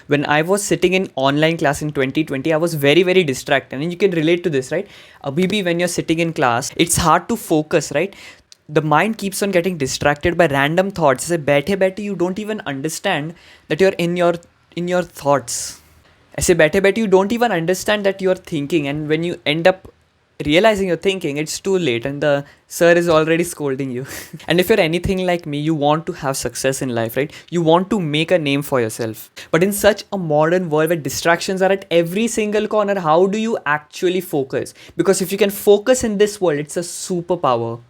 When I was sitting in online class in 2020, I was very, very distracted. And you can relate to this, right? Abhi bhi when you're sitting in class, it's hard to focus, right? The mind keeps on getting distracted by random thoughts. Say, बैठे बैठे you don't even understand that you're in your thoughts. ऐसे बैठे बैठे you don't even understand that you're thinking, and when you end up realizing you're thinking, it's too late and the sir is already scolding you. And if you're anything like me, you want to have success in life, right? You want to make a name for yourself. But in such a modern world where distractions are at every single corner, how do you actually focus? Because if you can focus in this world, it's a superpower.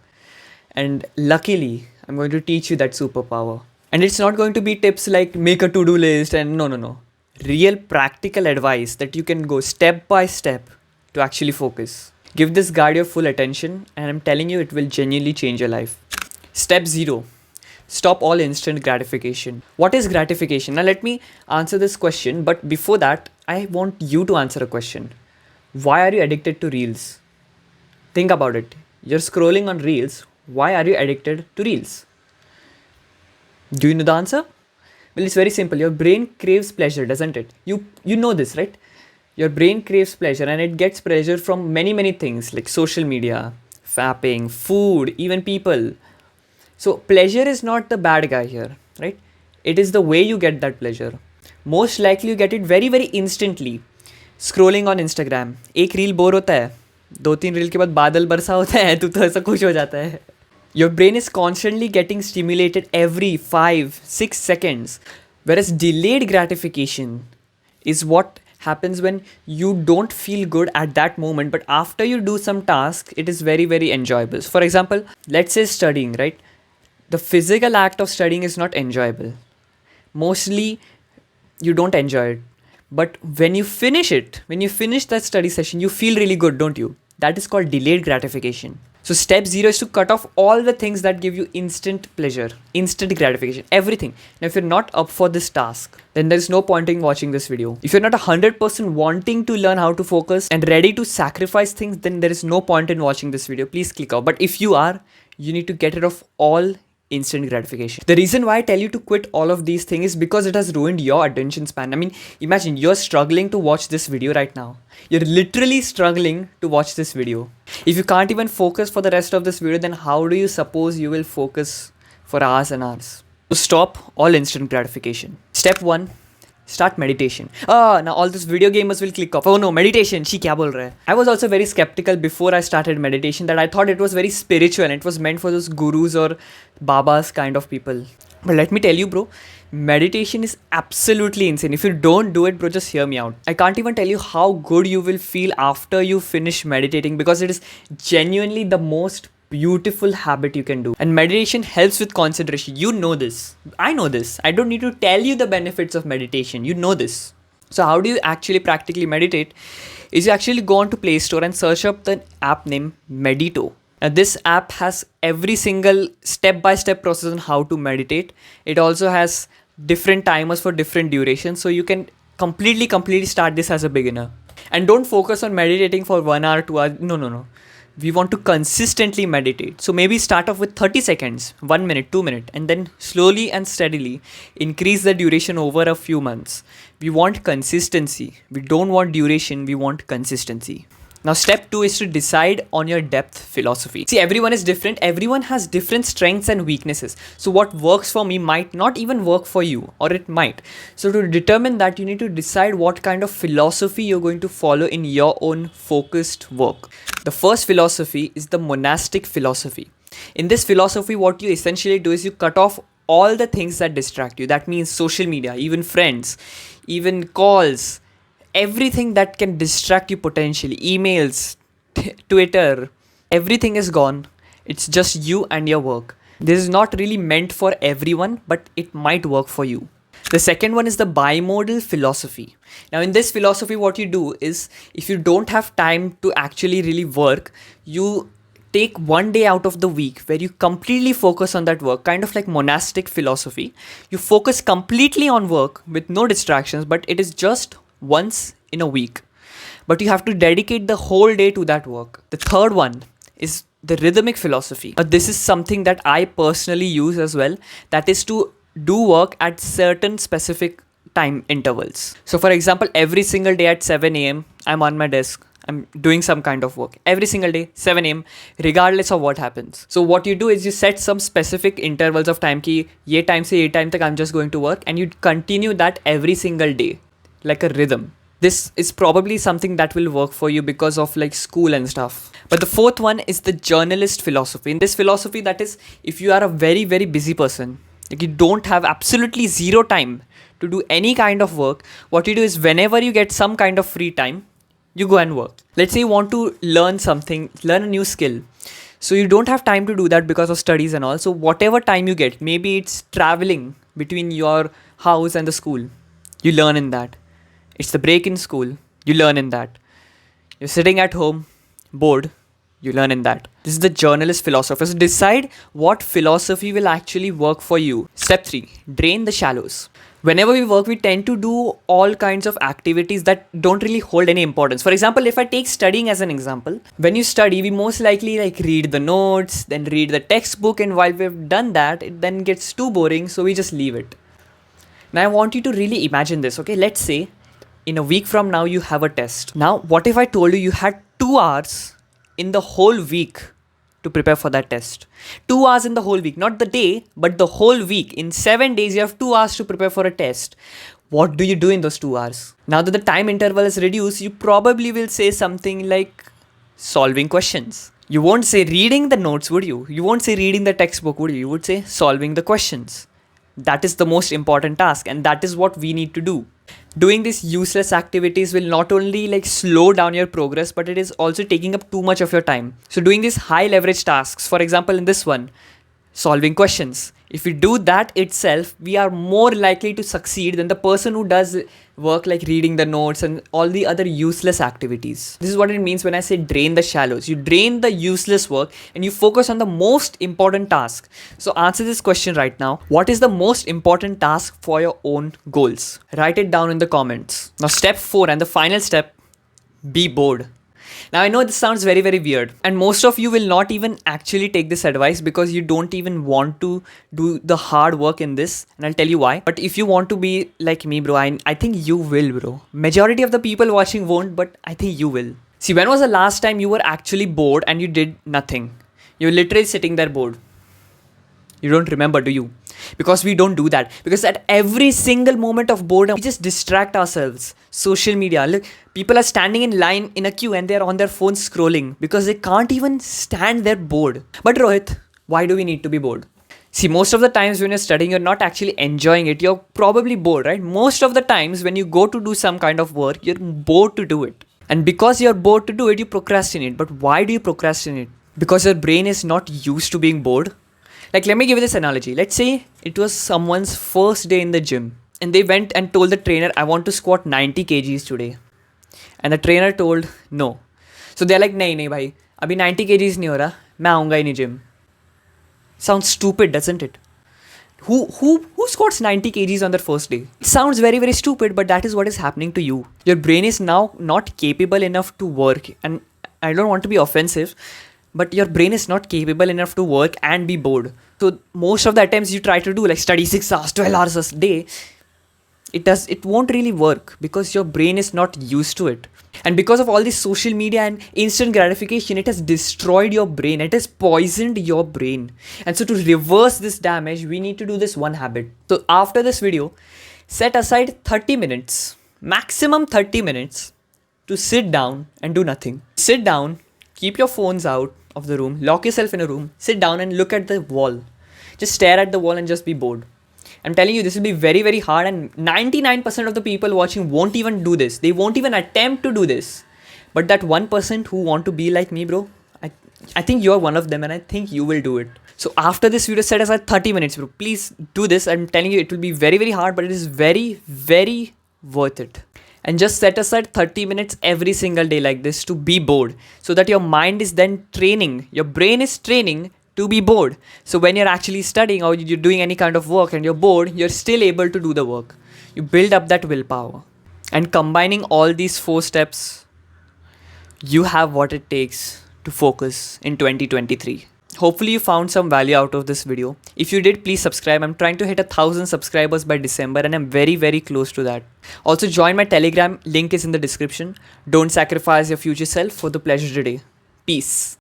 And luckily, I'm going to teach you that superpower. And it's not going to be tips like make a to-do list and no. Real practical advice that you can go step by step to actually focus. Give this guide your full attention, and I'm telling you, it will genuinely change your life. Step 0. Stop all instant gratification. What is gratification? Now let me answer this question, but before that, I want you to answer a question. Why are you addicted to reels? Think about it. You're scrolling on reels. Why are you addicted to reels? Do you know the answer? Well, it's very simple. Your brain craves pleasure, doesn't it? You know this, right? Your brain craves pleasure, and it gets pleasure from many things like social media, fapping, food, even people. So pleasure is not the bad guy here, right? It is the way you get that pleasure. Most likely you get it very, very instantly. Scrolling on Instagram. एक reel bore होता है, 2-3 reel के बाद बादल बरसा होता है, तू तो ऐसा खुश हो जाता है. Your brain is constantly getting stimulated every 5-6 seconds. Whereas delayed gratification is what happens when you don't feel good at that moment, but after you do some task, it is very, very enjoyable. For example, let's say studying, right? The physical act of studying is not enjoyable. Mostly, you don't enjoy it. But when you finish that study session, you feel really good, don't you? That is called delayed gratification. So step 0 is to cut off all the things that give you instant pleasure, instant gratification, everything. Now, if you're not up for this task, then there's no point in watching this video. If you're not 100% wanting to learn how to focus and ready to sacrifice things, then there is no point in watching this video. Please click out. But if you are, you need to get rid of all instant gratification. The reason why I tell you to quit all of these things is because it has ruined your attention span. I mean, imagine you're struggling to watch this video right now. You're literally struggling to watch this video. If you can't even focus for the rest of this video, then how do you suppose you will focus for hours and hours? So stop all instant gratification. Step 1. Start meditation. Now all these video gamers will click off. Oh no, meditation. She kya bol raha hai? I was also very skeptical before I started meditation, that I thought it was very spiritual and it was meant for those gurus or babas kind of people. But let me tell you, bro, meditation is absolutely insane. If you don't do it, bro, just hear me out. I can't even tell you how good you will feel after you finish meditating, because it is genuinely the most beautiful habit you can do. And meditation helps with concentration. You know this. I know this. I don't need to tell you the benefits of meditation. You know this. So how do you actually practically meditate? Is you actually go on to Play Store and search up the app named Medito. Now this app has every single step-by-step process on how to meditate. It also has different timers for different durations. So you can completely start this as a beginner. And don't focus on meditating for 1 hour, 2 hours. No. We want to consistently meditate. So maybe start off with 30 seconds, 1 minute, 2 minutes, and then slowly and steadily increase the duration over a few months. We want consistency. We don't want duration. We want consistency. Now, step 2 is to decide on your depth philosophy. See, everyone is different. Everyone has different strengths and weaknesses. So what works for me might not even work for you, or it might. So to determine that, you need to decide what kind of philosophy you're going to follow in your own focused work. The first philosophy is the monastic philosophy. In this philosophy, what you essentially do is you cut off all the things that distract you. That means social media, even friends, even calls, everything that can distract you potentially, emails, Twitter, everything is gone. It's just you and your work. This is not really meant for everyone, but it might work for you. The second one is the bimodal philosophy. Now in this philosophy, what you do is, if you don't have time to actually really work, you take 1 day out of the week where you completely focus on that work, kind of like monastic philosophy. You focus completely on work with no distractions, but it is just once in a week. But you have to dedicate the whole day to that work. The third one is the rhythmic philosophy. This is something that I personally use as well. That is to do work at certain specific time intervals. So for example, every single day at 7 a.m., I'm on my desk. I'm doing some kind of work every single day, 7 a.m., regardless of what happens. So what you do is you set some specific intervals of time ki ye time se ye time tak I'm just going to work, and you continue that every single day like a rhythm. This is probably something that will work for you because of like school and stuff. But the fourth one is the journalist philosophy. In this philosophy, that is, if you are a very, very busy person, like you don't have absolutely zero time to do any kind of work, what you do is whenever you get some kind of free time, you go and work. Let's say you want to learn something, learn a new skill. So you don't have time to do that because of studies and all. So whatever time you get, maybe it's traveling between your house and the school, you learn in that. It's the break in school, you learn in that. You're sitting at home, bored, you learn in that. This is the journalist philosophy. So decide what philosophy will actually work for you. Step 3, drain the shallows. Whenever we work, we tend to do all kinds of activities that don't really hold any importance. For example, if I take studying as an example, when you study, we most likely like read the notes, then read the textbook, and while we've done that, it then gets too boring, so we just leave it. Now I want you to really imagine this, okay? Let's say in a week from now, you have a test. Now, what if I told you you had 2 hours in the whole week to prepare for that test? 2 hours in the whole week, not the day, but the whole week. In 7 days, you have 2 hours to prepare for a test. What do you do in those 2 hours? Now that the time interval is reduced, you probably will say something like solving questions. You won't say reading the notes, would you? You won't say reading the textbook, would you? You would say solving the questions. That is the most important task, and that is what we need to do. Doing these useless activities will not only like slow down your progress, but it is also taking up too much of your time. So doing these high leverage tasks, for example, in this one, solving questions, if we do that itself, we are more likely to succeed than the person who does work like reading the notes and all the other useless activities. This is what it means when I say drain the shallows. You drain the useless work and you focus on the most important task. So answer this question right now. What is the most important task for your own goals? Write it down in the comments. Now step 4 and the final step, be bored. Now I know this sounds very, very weird, and most of you will not even actually take this advice because you don't even want to do the hard work in this, and I'll tell you why. But if you want to be like me, bro, I think you will, bro. Majority of the people watching won't, but I think you will. See, when was the last time you were actually bored and you did nothing? You're literally sitting there bored. You don't remember, do you? Because we don't do that. Because at every single moment of boredom, we just distract ourselves. Social media. Look, people are standing in line in a queue and they're on their phones scrolling because they can't even stand there bored. But Rohit, why do we need to be bored? See, most of the times when you're studying, you're not actually enjoying it. You're probably bored, right? Most of the times when you go to do some kind of work, you're bored to do it. And because you're bored to do it, you procrastinate. But why do you procrastinate? Because your brain is not used to being bored. Like, let me give you this analogy. Let's say it was someone's first day in the gym and they went and told the trainer, I want to squat 90 kgs today. And the trainer told, no. So they're like, nahi, bhai, abhi 90 kgs nahi ho raha, main aunga hi nahi gym. Sounds stupid, doesn't it? Who squats 90 kgs on their first day? It sounds very, very stupid, but that is what is happening to you. Your brain is now not capable enough to work. And I don't want to be offensive, but your brain is not capable enough to work and be bored. So most of the attempts you try to do, like study 6 hours, 12 hours a day, it won't really work because your brain is not used to it. And because of all this social media and instant gratification, it has destroyed your brain. It has poisoned your brain. And so to reverse this damage, we need to do this one habit. So after this video, set aside 30 minutes, maximum 30 minutes to sit down and do nothing. Sit down, keep your phones out of the room, lock yourself in a room, sit down and look at the wall. Just stare at the wall and just be bored. I'm telling you, this will be very, very hard, and 99% of the people watching won't even do this. They won't even attempt to do this. But that 1% who want to be like me, bro, I think you're one of them, and I think you will do it. So after this video, set aside 30 minutes, bro. Please do this. I'm telling you, it will be very, very hard, but it is very, very worth it. And just set aside 30 minutes every single day like this to be bored, so that your mind is then training, your brain is training to be bored. So when you're actually studying or you're doing any kind of work and you're bored, you're still able to do the work. You build up that willpower. And combining all these 4 steps, you have what it takes to focus in 2023. Hopefully you found some value out of this video. If you did, please subscribe. I'm trying to hit 1,000 subscribers by December and I'm very, very close to that. Also join my Telegram, link is in the description. Don't sacrifice your future self for the pleasure today. Peace.